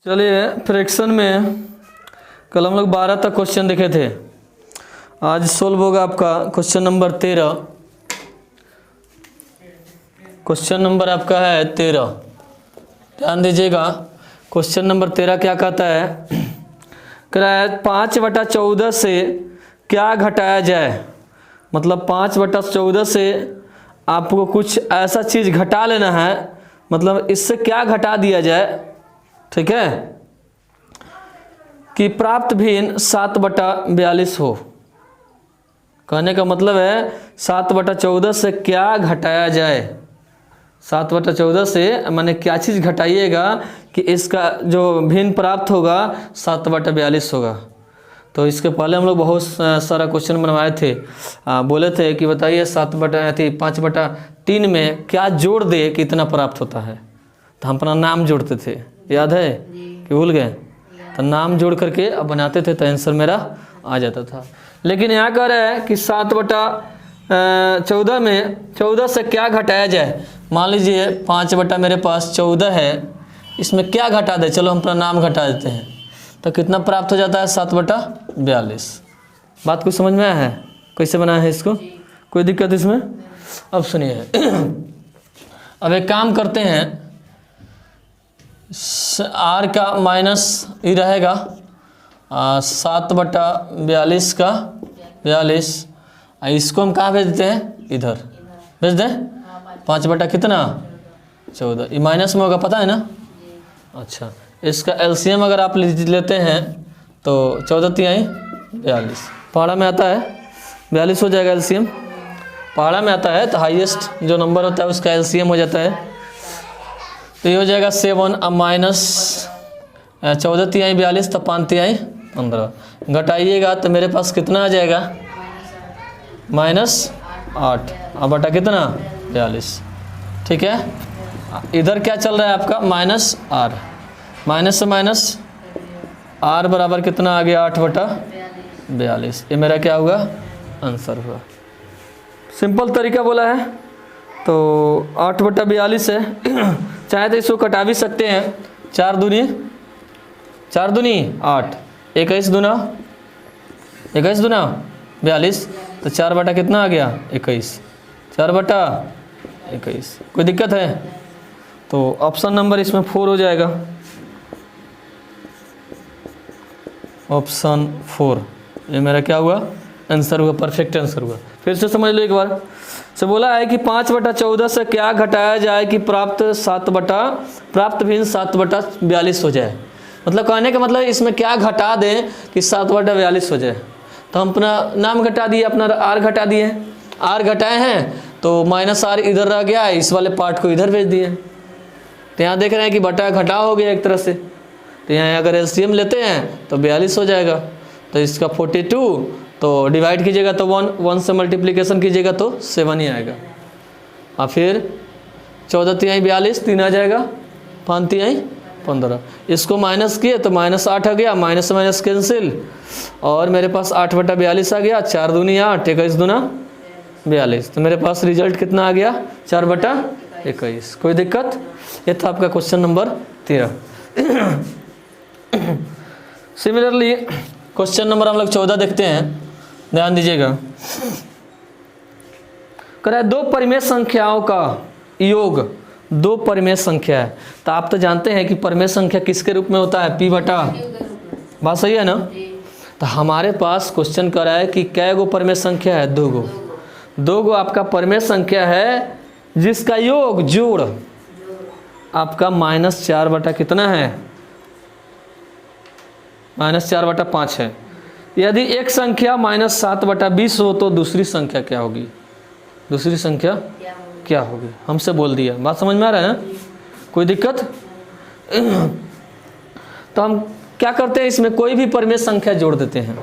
चलिए फ्रैक्शन में कल हम लोग 12 तक क्वेश्चन देखे थे। आज सोल्व होगा आपका क्वेश्चन नंबर 13। क्वेश्चन नंबर आपका है 13। ध्यान दीजिएगा, क्वेश्चन नंबर 13 क्या कहता है? कह रहा है 5/14 से क्या घटाया जाए। मतलब 5/14 से आपको कुछ ऐसा चीज़ घटा लेना है, मतलब इससे क्या घटा दिया जाए, ठीक है, कि प्राप्त भिन्न 7/42 हो। कहने का मतलब है 7/14 से क्या घटाया जाए। 7/14 से माने क्या चीज़ घटाइएगा कि इसका जो भिन्न प्राप्त होगा 7/42 होगा। तो इसके पहले हम लोग बहुत सारा क्वेश्चन बनवाए थे। बोले थे कि बताइए 5/3 में क्या जोड़ दे कि इतना प्राप्त होता है। तो हम अपना नाम जोड़ते थे, याद है कि भूल गए? तो नाम जोड़ करके अब बनाते थे तो आंसर मेरा आ जाता था। लेकिन यहाँ कह रहा है कि 7/14 में 14 से क्या घटाया जाए। मान लीजिए 5 मेरे पास 14 है, इसमें क्या घटा दे, चलो हम अपना नाम घटा देते हैं तो कितना प्राप्त हो जाता है 7/42। बात कुछ समझ में आया है? कैसे बनाया है इसको? कोई दिक्कत इसमें? अब सुनिए अब एक काम करते हैं, आर का माइनस ही रहेगा 7/42 का 42। इसको हम कहाँ भेज देते हैं? इधर भेज दें। 5 कितना 14, ये माइनस में होगा, पता है ना? अच्छा, इसका एलसीएम अगर आप लेते हैं तो 14×3 42। पहाड़ा में आता है 42 हो जाएगा एलसीएम। पहाड़ा में आता है तो हाईएस्ट जो नंबर होता है उसका एलसीएम हो जाता है। तो ये हो जाएगा 7 अब माइनस 14×3 42 तो 5×3 15। घटाइएगा तो मेरे पास कितना आ जाएगा? -8 अब बटा कितना 42। ठीक है, इधर क्या चल रहा है आपका? -r, माइनस से माइनस r बराबर कितना आ गया? 8/42। ये मेरा क्या हुआ? आंसर हुआ। सिंपल तरीका बोला है तो 8/42 है। चाहे तो इसको कटा भी सकते हैं। 4 दूनी 8, 21 दूना 42, तो 4 बटा कितना आ गया? 21। 4/21। कोई दिक्कत है? तो ऑप्शन नंबर इसमें 4 हो जाएगा। ऑप्शन 4 ये मेरा क्या हुआ? आंसर हुआ, परफेक्ट आंसर हुआ। फिर से समझ लो एक बार से। बोला है कि 5/14 से क्या घटाया जाए कि प्राप्त भिन्न 7/42 हो जाए। मतलब कहने का मतलब इसमें क्या घटा दें कि 7/42 हो जाए। तो हम अपना नाम घटा दिए, अपना आर घटा दिए। आर घटाए हैं तो -r इधर रह गया, इस वाले पार्ट को इधर भेज दिए। तो यहाँ देख रहे हैं कि बटा घटा हो गया एक तरह से। तो यहाँ अगर एलसीएम लेते हैं तो 42 हो जाएगा। तो इसका 42 तो डिवाइड कीजिएगा तो 1 से मल्टीप्लिकेशन कीजिएगा तो 7 ही आएगा। और फिर 14×3 42, 3 आ जाएगा, 5×3 15। इसको माइनस किए तो -8 आ गया, माइनस से माइनस कैंसिल, और मेरे पास 8/42 आ गया। 4 दूनी 8, 21 दूना 42। तो मेरे पास रिजल्ट कितना आ गया? 4/21। कोई दिक्कत? ये था आपका question number 13। Similarly question number हम लोग 14 देखते हैं। ध्यान दीजिएगा, कह रहा है 2 परिमेय संख्याओं का योग 2 परिमेय संख्या है। तो आप तो जानते हैं कि परिमेय संख्या किसके रूप में होता है? p/। बात सही है ना? तो हमारे पास क्वेश्चन कर रहा है कि कै गो परिमेय संख्या है? 2 गो। 2 गो आपका परिमेय संख्या है जिसका योग जोड़ आपका -4 कितना है? -4/5 है। यदि एक संख्या -7/20 हो तो दूसरी संख्या क्या होगी? दूसरी संख्या क्या होगी? हमसे बोल दिया। बात समझ में आ रहा है ना? कोई दिक्कत? तो हम क्या करते हैं, इसमें कोई भी परिमेय संख्या जोड़ देते हैं।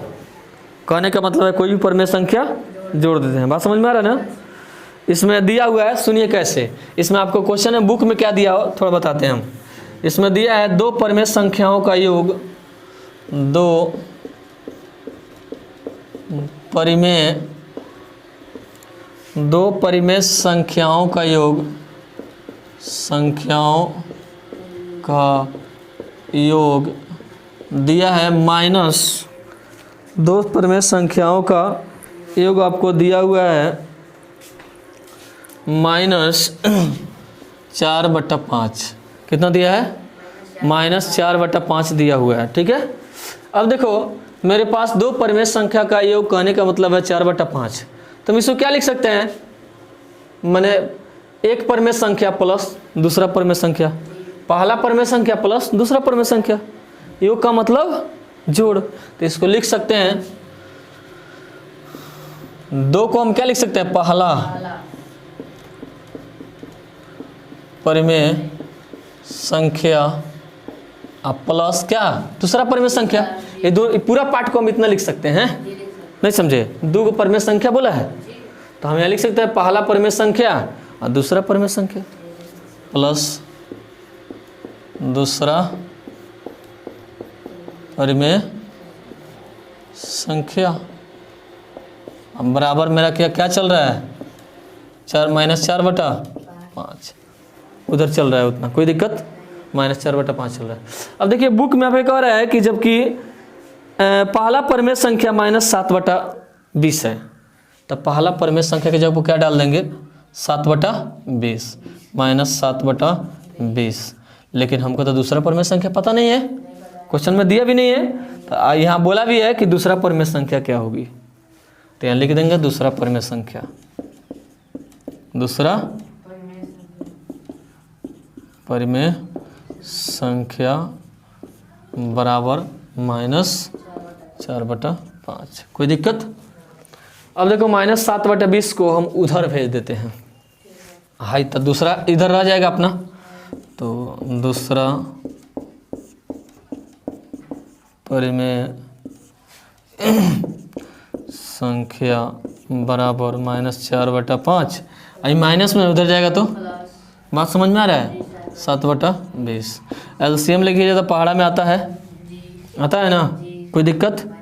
कहने का मतलब है कोई भी परिमेय संख्या जोड़ देते हैं। बात समझ में आ रहा है ना? इसमें दिया हुआ है, सुनिए कैसे। इसमें आपको क्वेश्चन है, बुक में क्या दिया हो थोड़ा बताते हैं हम। इसमें दिया है 2 परिमेय संख्याओं का योग, 2 परिमेय संख्याओं का योग, संख्याओं का योग दिया है माइनस दो परिमेय संख्याओं का योग आपको दिया हुआ है -4/5। कितना दिया है? -4/5 दिया हुआ है। ठीक है, अब देखो मेरे पास दो परिमेय संख्या का योग कहने का मतलब है 4/5। तो हम इसको क्या लिख सकते हैं? मैंने एक परिमेय संख्या प्लस दूसरा परिमेय संख्या, पहला परिमेय संख्या प्लस दूसरा परिमेय संख्या, योग का मतलब जोड़। तो इसको लिख सकते हैं, दो को हम क्या लिख सकते हैं? पहला परिमेय संख्या प्लस क्या? दूसरा परिमेय संख्या। ये दो पूरा पार्ट को हम इतना लिख सकते हैं, नहीं समझे? दो को परिमेय संख्या बोला है तो हम यहाँ लिख सकते हैं पहला परिमेय संख्या और दूसरा परिमेय संख्या प्लस दूसरा परिमेय संख्या। अब बराबर मेरा क्या क्या चल रहा है? 4 -4/5 उधर चल रहा है, उतना कोई दिक्कत, -4/5 चल रहा है। अब देखिए बुक में यहाँ पे कह रहा है कि जबकि पहला परिमेय संख्या -7/20 है, तो पहला परिमेय संख्या की जगह को क्या डाल देंगे? 7/20 -7/20। लेकिन हमको तो दूसरा परिमेय संख्या पता नहीं है, क्वेश्चन में दिया भी नहीं है, तो यहाँ बोला भी है कि दूसरा परिमेय संख्या क्या होगी, तो यहाँ लिख देंगे दूसरा परिमेय संख्या। दूसरा परिमेय संख्या बराबर -4/5। कोई दिक्कत? अब देखो -7/20 को हम उधर भेज देते हैं, हाई तो दूसरा इधर रह जाएगा अपना, तो दूसरा परिमेय संख्या बराबर -4/5। आई माइनस में उधर जाएगा तो बात समझ में आ रहा है? 7/20। एलसीएम लिखिए तो पहाड़ा में आता है, आता है ना, कोई दिक्कत?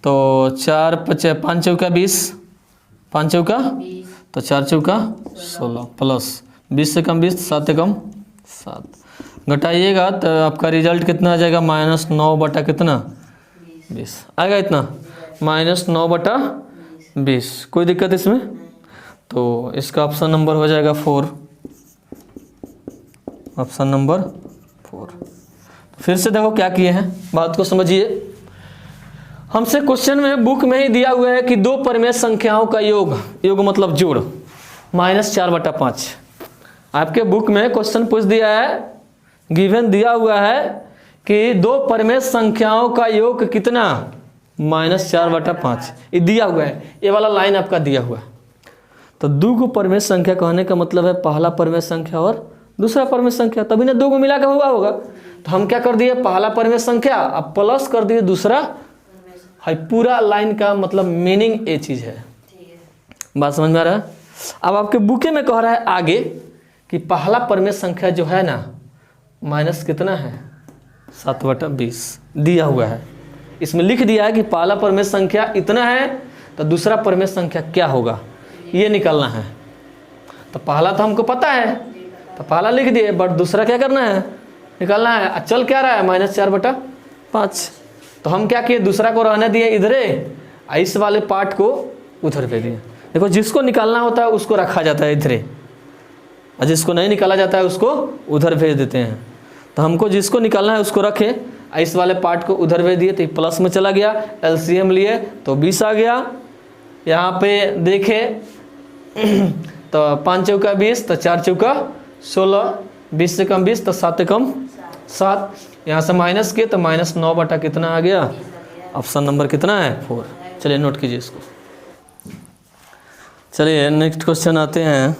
तो 4 × 5 = 20, 5 × तो 4 × 16 प्लस 20 से कम 20, 7 से कम 7, घटाइएगा तो आपका रिजल्ट कितना आ जाएगा? -9 कितना? 20 आएगा, इतना -9/20। कोई दिक्कत इसमें? तो इसका ऑप्शन नंबर हो जाएगा 4, ऑप्शन नंबर 4। फिर से देखो क्या किए हैं, बात को समझिए। हमसे क्वेश्चन में बुक में ही दिया हुआ है कि दो परिमेय संख्याओं का योग, योग मतलब जोड़, -4/5। आपके बुक में क्वेश्चन पूछ दिया है, गिवन दिया हुआ है कि दो परिमेय संख्याओं का योग कितना? -4/5। ये दिया हुआ है, ये वाला लाइन आपका दिया हुआ है। तो दो को परिमेय संख्या कहने का मतलब है पहला परिमेय संख्या और दूसरा परिमेय संख्या, तभी ना दो को मिला के हुआ होगा। तो हम क्या कर दिए? पहला परिमेय संख्या अब प्लस कर दिए दूसरा, है पूरा लाइन का मतलब मीनिंग ये चीज है। बात समझ में आ रहा है? अब आपके बुके में कह रहा है आगे कि पहला परिमेय संख्या जो है ना माइनस कितना है? 7/20 दिया हुआ है। इसमें लिख दिया है कि पहला परिमेय संख्या इतना है तो दूसरा परिमेय संख्या क्या होगा, ये निकालना है। तो पहला तो हमको पता है, तो पहला लिख दिए, बट दूसरा क्या करना है? निकालना है। चल क्या रहा है? -4/5। तो हम क्या किए? दूसरा को रहने दिए इधरे, इस वाले पार्ट को उधर भेज दिए। देखो जिसको निकालना होता है उसको रखा जाता है इधरे, और जिसको नहीं निकाला जाता है उसको उधर भेज देते हैं। तो हमको जिसको निकालना है उसको रखे, इस वाले पार्ट को उधर भेज दिए, तो प्लस में चला गया। एलसीएम लिए तो 20 आ गया। यहाँ पे देखे तो 5 × 20 तो 4 × 16, 20 से कम 20 तो 7 से कम 7, यहाँ से माइनस किए तो -9 कितना आ गया? ऑप्शन नंबर कितना है? 4। चलिए नोट कीजिए इसको। चलिए नेक्स्ट क्वेश्चन आते हैं।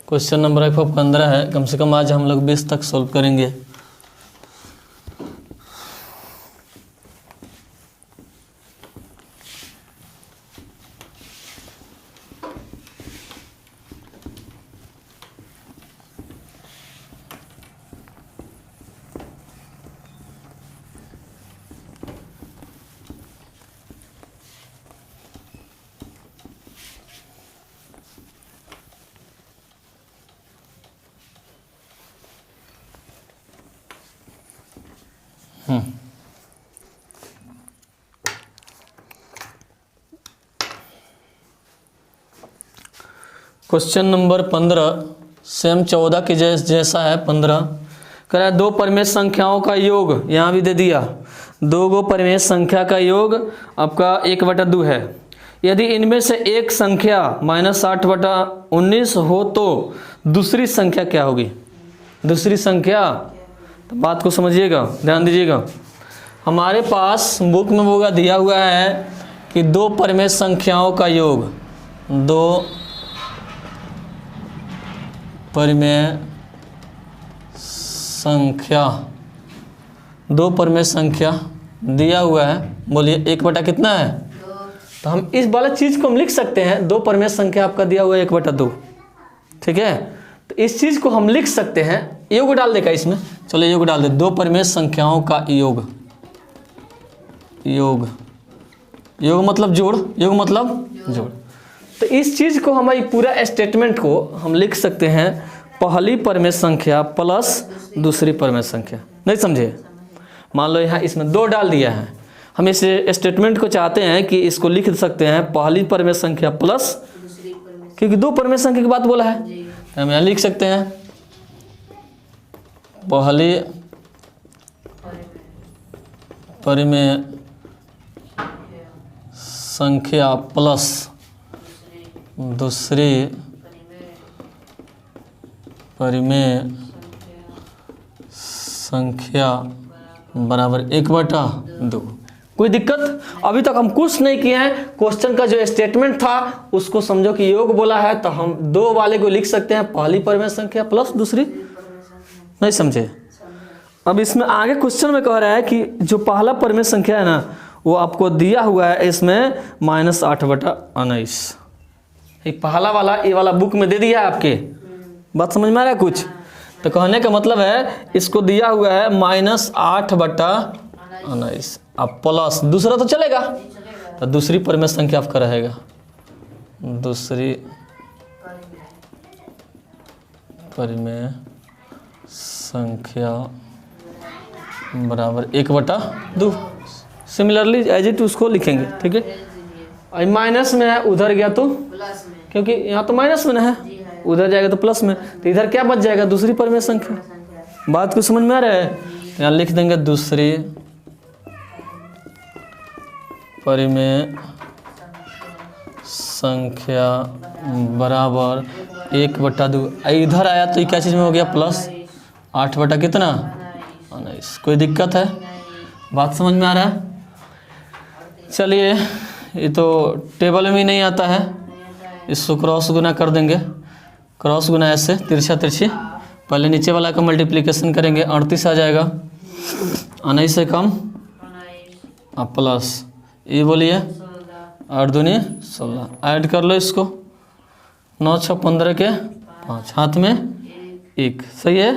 क्वेश्चन नंबर 115 है, कम से कम आज हम लोग 20 तक सॉल्व करेंगे। क्वेश्चन नंबर 15 सेम 14 के जैसा है। 15 कह रहा है दो परिमेय संख्याओं का योग, यहाँ भी दे दिया, दो गो परिमेय संख्या का योग आपका 1/2 है। यदि इनमें से एक संख्या -8/19 हो तो दूसरी संख्या क्या होगी? दूसरी संख्या, तो बात को समझिएगा, ध्यान दीजिएगा। हमारे पास बुक में वो दिया हुआ है कि दो परिमेय संख्याओं का योग, दो परिमेय संख्या, दो परिमेय संख्या दिया हुआ है। बोलिए 1 कितना है? तो हम इस वाला चीज़ को हम लिख सकते हैं, दो परिमेय संख्या आपका दिया हुआ है 1/2, ठीक है। तो इस चीज़ को हम लिख सकते हैं, योग डाल देगा इसमें, चलो योग डाल दे, दो परिमेय संख्याओं का योग, योग, योग मतलब जोड़, योग मतलब जोड़। तो इस चीज़ को हमारी पूरा स्टेटमेंट को हम लिख सकते हैं पहली परिमेय संख्या प्लस दूसरी परिमेय संख्या। नहीं समझे? मान लो यहाँ इसमें 2 डाल दिया है, हम इस स्टेटमेंट को चाहते हैं कि इसको लिख सकते हैं पहली परिमेय संख्या प्लस, क्योंकि दो परिमेय संख्या की बात बोला है, तो हम यहाँ लिख सकते हैं पहली परिमेय संख्या प्लस दूसरी परिमेय संख्या बराबर 1/2। कोई दिक्कत? अभी तक हम कुछ नहीं किए हैं, क्वेश्चन का जो स्टेटमेंट था उसको समझो कि योग बोला है, तो हम दो वाले को लिख सकते हैं पहली परिमेय संख्या प्लस दूसरी। नहीं समझे? अब इसमें आगे क्वेश्चन में कह रहा है कि जो पहला परिमेय संख्या है ना, वो आपको दिया हुआ है इसमें -8/19। ये पहला वाला, ये वाला बुक में दे दिया है आपके, बात समझ में आ रहा है कुछ? तो कहने का मतलब है इसको दिया हुआ है -8/19, अब प्लस दूसरा तो चलेगा, तो दूसरी परिमेय संख्या आपका रहेगा, दूसरी परिमेय संख्या बराबर 1/2। सिमिलरली एज इट उसको लिखेंगे, ठीक है। और माइनस में है, उधर गया तो प्लस में, क्योंकि यहाँ तो माइनस में है, उधर जाएगा तो प्लस में, तो इधर क्या बच जाएगा? दूसरी परिमेय संख्या। बात को समझ में आ रहा है? यहाँ लिख देंगे दूसरी परिमेय संख्या बराबर 1/2। इधर आया तो ये क्या चीज़ में हो गया? प्लस 8 कितना? 19। कोई दिक्कत है? बात समझ में आ रहा है? चलिए, ये तो टेबल में ही नहीं आता है, इसको क्रॉस गुना कर देंगे, क्रॉस गुना ऐसे तिरछा तिरछी, पहले नीचे वाला का मल्टीप्लिकेशन करेंगे, 38 आ जाएगा, 19 से कम प्लस, ये बोलिए 8 दूनी 16, ऐड कर लो इसको, 9 6 15 के 5, हाथ में 1, सही है।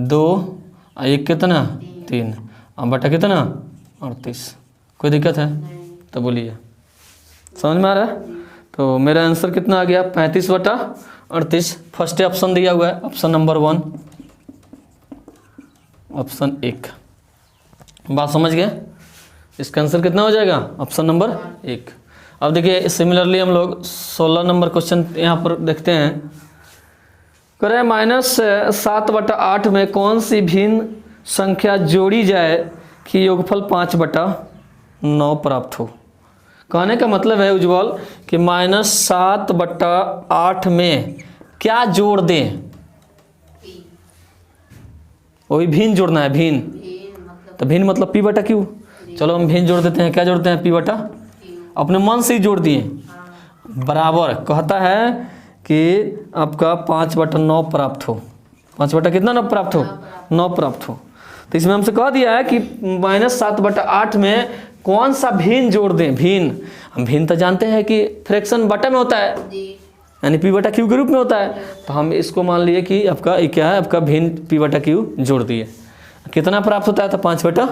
2 1 कितना? 3, बटा कितना? 38। कोई दिक्कत है? तो बोलिए, समझ में आ रहा है? तो मेरा आंसर कितना आ गया? 35/38। फर्स्ट ऑप्शन दिया हुआ है, ऑप्शन नंबर 1, ऑप्शन 1। बात समझ गए? इसका आंसर कितना हो जाएगा? Option number 1। अब देखिए सिमिलरली हम लोग 16 नंबर क्वेश्चन यहाँ पर देखते हैं। करें -7/8 में कौन सी भिन्न संख्या जोड़ी जाए कि योगफल 5/9 प्राप्त हो। कहने का मतलब है उज्ज्वल कि -7/8 में क्या जोड़ दें? वही भिन्न जोड़ना है, भिन्न, तो भिन्न मतलब P/Q। चलो हम भिन्न जोड़ देते हैं, क्या जोड़ते हैं? P/Q। अपने मन से ही जोड़ दिए, बराबर कहता है कि आपका 5/9 प्राप्त हो। 5 कितना 9 प्राप्त हो? 9 प्राप्त हो। तो इसमें हमसे कह दिया है कि -7/8 में कौन सा भिन्न जोड़ दें? भिन्न, हम भिन्न तो जानते हैं कि फ्रैक्शन बटा में होता है, यानी P/Q के रूप में होता है, तो हम इसको मान लिए कि आपका क्या है? आपका भिन्न P/Q जोड़ दिए। कितना प्राप्त होता है? तो 5/।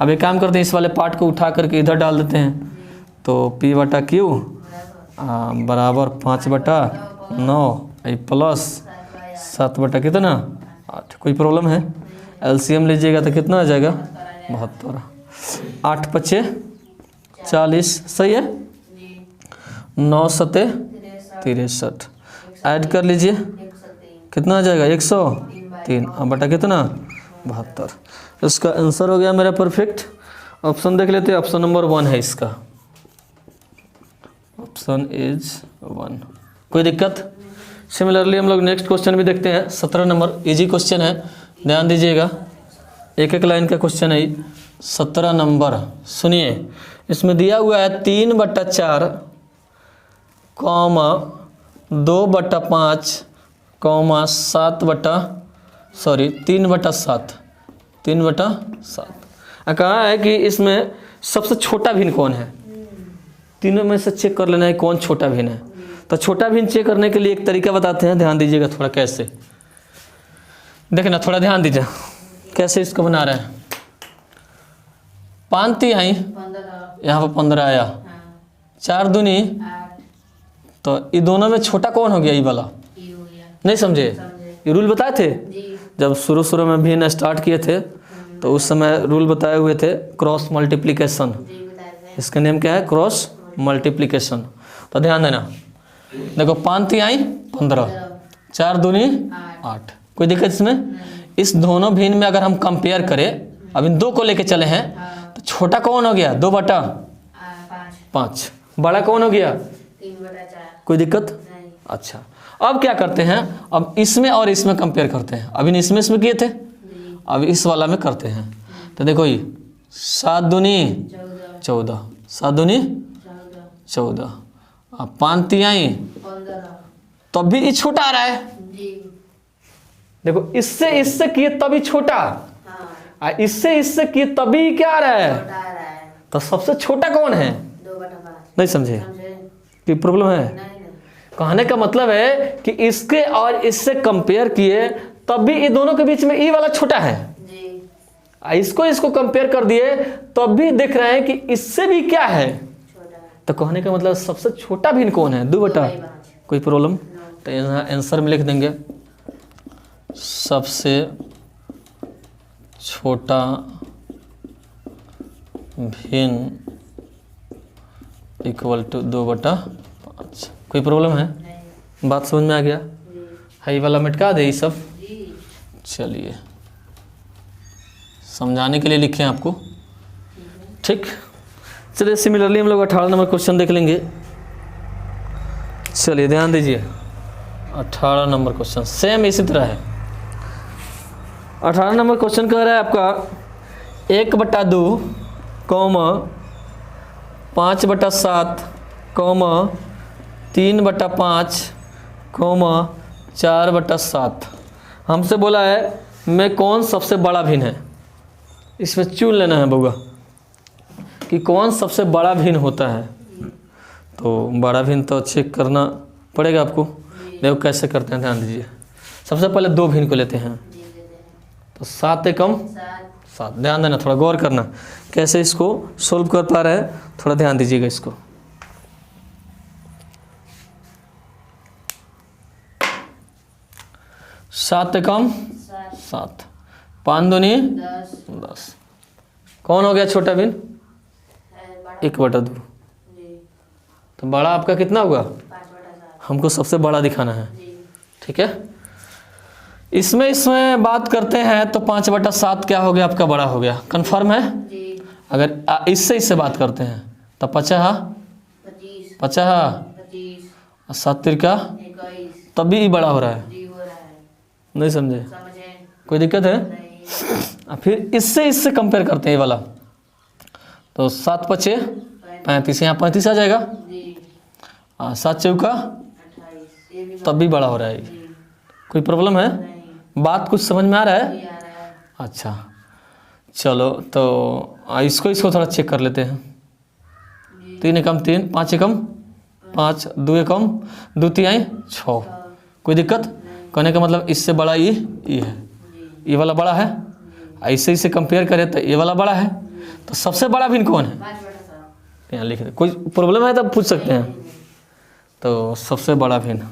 अब एक काम करते हैं, इस वाले पार्ट को उठा करके इधर डाल देते हैं, तो P/Q बराबर 5/9 प्लस 7 कितना 8। कोई प्रॉब्लम है? एलसीएम लीजिएगा तो कितना आ जाएगा 72, 8 पचे 40, सही है। 9 सते 63, ऐड कर लीजिए कितना आ जाएगा 103 और बटा कितना 72। इसका आंसर हो गया मेरा परफेक्ट। ऑप्शन देख लेते हैं, ऑप्शन नंबर 1 है इसका, ऑप्शन इज 1। कोई दिक्कत? सिमिलरली हम लोग नेक्स्ट क्वेश्चन भी देखते हैं। 17 नंबर इजी क्वेश्चन है, ध्यान दीजिएगा, एक एक लाइन का क्वेश्चन है। 17 नंबर सुनिए, इसमें दिया हुआ है 3/4 कॉमा 2/5 कॉमा 3/7 कहा है कि इसमें सबसे छोटा भिन्न कौन है। तीनों में से चेक कर लेना है कौन छोटा भिन्न है। तो छोटा भिन्न चेक करने के लिए एक तरीका बताते हैं, ध्यान दीजिएगा थोड़ा। कैसे देखना, थोड़ा ध्यान दीजिए कैसे इसको बना रहे हैं। 5 तिहाई यहाँ पर 15 आया, 4 दूनी, तो ये दोनों में छोटा कौन हो गया? ये वाला। नहीं समझे? ये रूल बताए थे जब शुरू में भिन्न स्टार्ट किए थे, तो उस समय रूल बताए हुए थे क्रॉस मल्टीप्लिकेशन। इसका नेम क्या है? Cross multiplication. तो ध्यान देना, देखो 5 तिहाई 15, 4 दूनी 8, कोई दिक्कत इसमें? इस दोनों भिन्न में अगर हम कंपेयर करें, अब इन दो को लेके चले हैं, तो छोटा कौन हो गया? 2/5। बड़ा कौन हो गया? 3/4। कोई दिक्कत? अच्छा, अब क्या करते हैं, अब इसमें और इसमें कंपेयर करते हैं। अब इसमें किए थे, अब इस वाला में करते हैं। तो देखो ये 7 दूनी 14, 7 दूनी 14, अब 5 तिहाई 15, तब भी ये छोटा आ रहा है। देखो इससे किए तभी छोटा, इससे किए तभी क्या आ रहा है? तो सबसे छोटा कौन है? 2/5। नहीं समझे? कोई प्रॉब्लम है? कहने का मतलब है कि इसके और इससे कंपेयर किए तब भी ये दोनों के बीच में ई वाला छोटा है। इसको कंपेयर कर दिए तब भी देख रहे हैं कि इससे भी क्या है, तो कहने का मतलब सबसे छोटा भिन्न कौन है? 2/5। कोई प्रॉब्लम? तो यहाँ आंसर में लिख देंगे सबसे छोटा भिन्न इक्वल टू 2/5। कोई प्रॉब्लम है? बात समझ में आ गया है? ये वाला मिटका दे ये सब। चलिए, समझाने के लिए लिखे हैं आपको, ठीक। चलिए सिमिलरली हम लोग 18 नंबर क्वेश्चन देख लेंगे। चलिए ध्यान दीजिए, 18 नंबर क्वेश्चन सेम इसी तरह है। 18 नंबर क्वेश्चन कह रहा है आपका 1/2 कॉमा 5/7 कॉमा 3/5 कॉमा 4/7। हमसे बोला है मैं कौन सबसे बड़ा भिन्न है। इसमें चुन लेना है बउआ कि कौन सबसे बड़ा भिन्न होता है। तो बड़ा भिन्न तो चेक करना पड़ेगा आपको। देखो कैसे करते हैं, ध्यान दीजिए। सबसे पहले 2 भिन्न को लेते हैं, तो 7 एकम 7। ध्यान देना, थोड़ा गौर करना कैसे इसको सोल्व कर पा रहे हैं, थोड़ा ध्यान दीजिएगा इसको। सात एकम 7, 5 दूनी 10। कौन हो गया छोटा भिन्न? 1/2। तो बड़ा आपका कितना होगा? हमको सबसे बड़ा दिखाना है, ठीक है। इसमें बात करते हैं तो 5/7 क्या हो गया? आपका बड़ा हो गया, कंफर्म है? अगर इससे बात करते हैं तो 50 7 तिरका तब भी बड़ा हो रहा है। नहीं समझे? कोई दिक्कत है? फिर इससे कंपेयर करते हैं ये वाला, तो 7 पचे 35, यहाँ 35 आ जाएगा। 7 चौका तब भी बड़ा हो रहा है। कोई प्रॉब्लम है? बात कुछ समझ में आ रहा है? अच्छा चलो, तो इसको थोड़ा चेक कर लेते हैं। 3 एकम 3, 5 एकम 5, 2 एकम 2 तिहाई 6। कोई दिक्कत? कहने का मतलब इससे बड़ा ये है, ये वाला बड़ा है। ऐसे इसे कंपेयर करें तो ये वाला बड़ा है। तो सबसे बड़ा भिन्न कौन है? यहाँ लिख दे। कोई प्रॉब्लम है तब पूछ सकते हैं। तो सबसे बड़ा भिन्न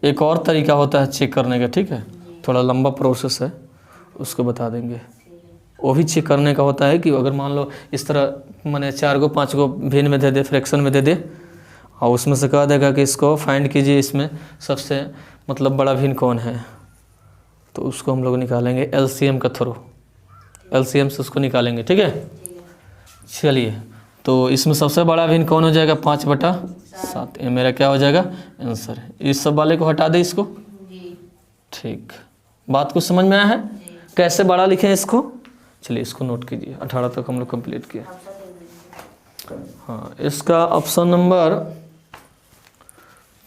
एक और तरीका होता है चेक करने का, ठीक है, थोड़ा लंबा प्रोसेस है, उसको बता देंगे। वो भी चेक करने का होता है कि अगर मान लो इस तरह मैंने 4 को 5 को भिन्न में दे दे, फ्रैक्शन में दे दे, और उसमें से कह देगा कि इसको फाइंड कीजिए, इसमें सबसे मतलब बड़ा भिन्न कौन है, तो उसको हम लोग निकालेंगे एलसीएम का थ्रू, एलसीएम से उसको निकालेंगे, ठीक है। चलिए, तो इसमें सबसे बड़ा भिन्न कौन हो जाएगा, 5/7। ये मेरा क्या हो जाएगा, आंसर। इस सब वाले को हटा दे इसको, ठीक। बात कुछ समझ में आया है, कैसे बड़ा लिखें इसको। चलिए इसको नोट कीजिए, 18 तक हम लोग कंप्लीट किए। हाँ, इसका ऑप्शन नंबर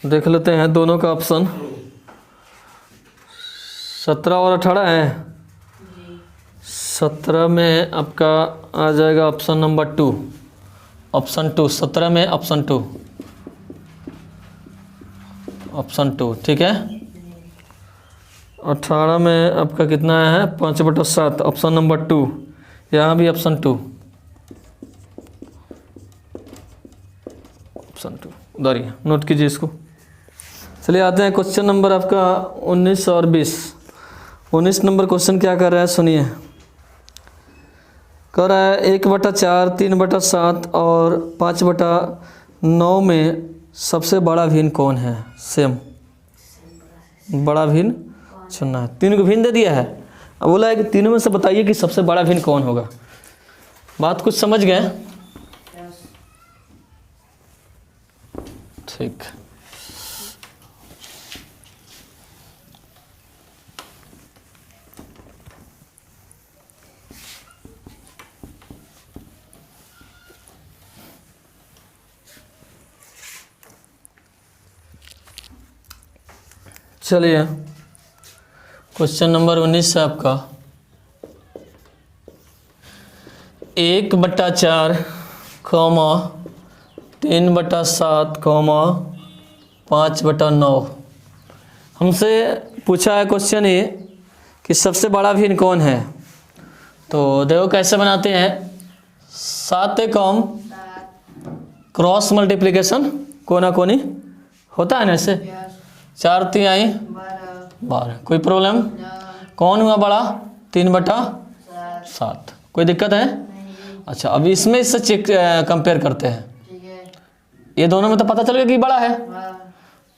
देख लेते हैं, दोनों का ऑप्शन 17 और 18 है। 17 में आपका आ जाएगा ऑप्शन नंबर 2, ऑप्शन 2, 17 में ऑप्शन 2, ऑप्शन 2, ठीक है। 18 में आपका कितना है, 5/7, ऑप्शन नंबर 2, यहाँ भी ऑप्शन 2, ऑप्शन 2 उधर ही, नोट कीजिए इसको। चलिए आते हैं क्वेश्चन नंबर आपका 19 और 20। 19 नंबर क्वेश्चन क्या कर रहा है, सुनिए। कह रहा है 1/4, 3/7 और 5/9 में सबसे बड़ा भिन्न कौन है। सेम बड़ा भिन्न चुनना है। 3 को भिन्न दे दिया है, अब बोला है कि तीनों में से बताइए कि सबसे बड़ा भिन्न कौन होगा। बात कुछ समझ गए, ठीक। चलिए क्वेश्चन नंबर 19 है आपका 1/4, 3/7, 5/9। हमसे पूछा है क्वेश्चन ये कि सबसे बड़ा भिन्न कौन है। तो देखो कैसे बनाते हैं, 7 कम क्रॉस मल्टीप्लिकेशन कोना कोनी होता है ना, ऐसे 4 तिहाई 12। कोई प्रॉब्लम, कौन हुआ बड़ा, 3/7। कोई दिक्कत है। अच्छा, अब इसमें इससे चेक कंपेयर करते हैं, ये दोनों में तो पता चल गया कि बड़ा है।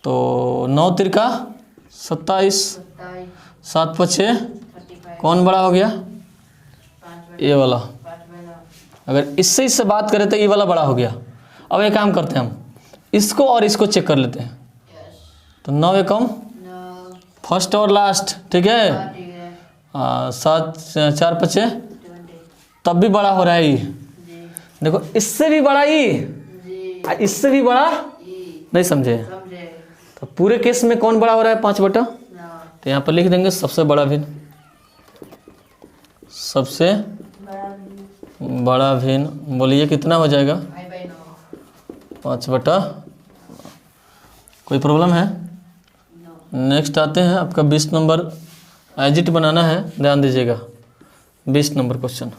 तो 9 तिरका 27, 7/6 कौन बड़ा हो गया, ये वाला। अगर इससे इससे बात करें तो ये वाला बड़ा हो गया। अब एक काम करते हैं, हम इसको और इसको चेक कर लेते हैं। तो 9 एकम फर्स्ट और लास्ट, ठीक है। 7 4/5 तब भी बड़ा हो रहा है ये। देखो इससे भी बड़ा ये, इससे भी बड़ा, नहीं समझे। तो पूरे केस में कौन बड़ा हो रहा है, 5/9। तो यहाँ पर लिख देंगे सबसे बड़ा भिन्न, सबसे बड़ा भिन्न। बोलिए कितना हो जाएगा, 5/। कोई प्रॉब्लम है। नेक्स्ट आते हैं आपका 20 नंबर, एजिट बनाना है, ध्यान दीजिएगा। 20 नंबर क्वेश्चन,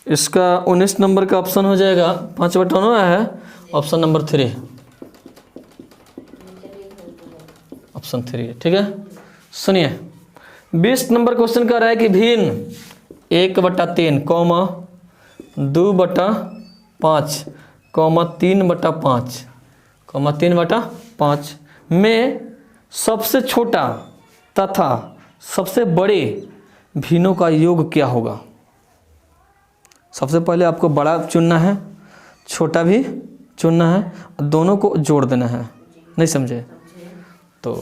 इसका 19 नंबर का ऑप्शन हो जाएगा 5/9 है, ऑप्शन नंबर 3, ऑप्शन 3, ठीक है। सुनिए 20 नंबर क्वेश्चन कह रहा है कि भिन्न 1/3, 2/5, 3/5, 3/5 में सबसे छोटा तथा सबसे बड़े भिन्नों का योग क्या होगा। सबसे पहले आपको बड़ा चुनना है, छोटा भी चुनना है, और दोनों को जोड़ देना है। नहीं समझे तो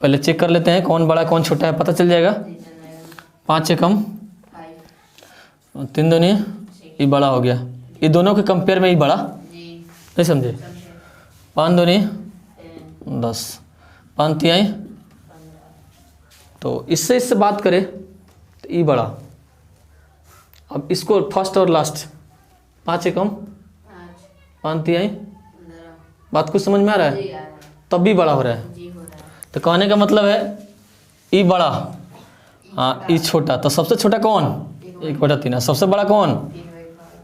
पहले चेक कर लेते हैं कौन बड़ा कौन छोटा है, पता चल जाएगा। 5 एकम 3 दूनी, ये बड़ा हो गया। ये दोनों के कंपेयर में ही बड़ा, नहीं समझे। 5 दूनी 10, 5 तिहाई। तो इससे इससे बात करें तो ये बड़ा। अब इसको फर्स्ट और लास्ट, 5 एकम 5 तिहाई। बात कुछ समझ में आ रहा है, तब भी बड़ा हो रहा है। तो कहने का मतलब है ये बड़ा, हाँ ये छोटा। तो सबसे छोटा कौन, 1/3। सबसे बड़ा कौन,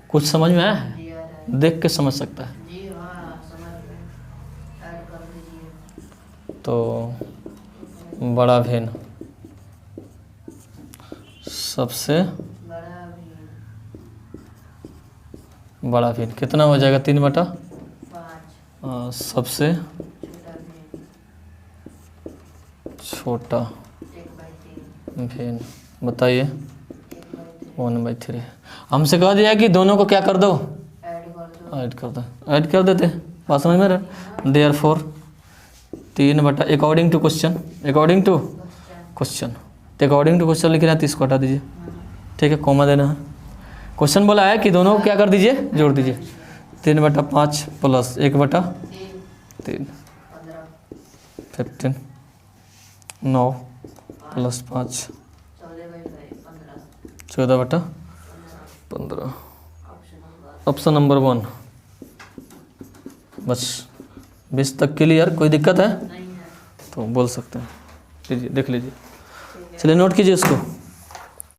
कुछ समझ में आया है, देख के समझ सकता है। तो बड़ा भिन्न, सबसे बड़ा भिन्न कितना हो जाएगा? 3/5। सबसे छोटा भिन्न बताइए? 1/3। हमसे कह दिया कि दोनों को क्या कर दो? ऐड कर दो। ऐड कर देते, बात समझ में रहा? Therefore 3/, according to question, according to question, तो अकॉर्डिंग टू क्वेश्चन लिख रहे हैं तो इसको हटा दीजिए, ठीक है, कॉमा देना है। क्वेश्चन बोला है कि दोनों को क्या कर दीजिए? जोड़ दीजिए। 3/5 प्लस 1/3 15, 9 प्लस 5 14/15। Option number 1। बस 20 तक क्लियर? कोई दिक्कत है तो बोल सकते हैं। लीजिए, देख लीजिए, चलिए नोट कीजिए उसको।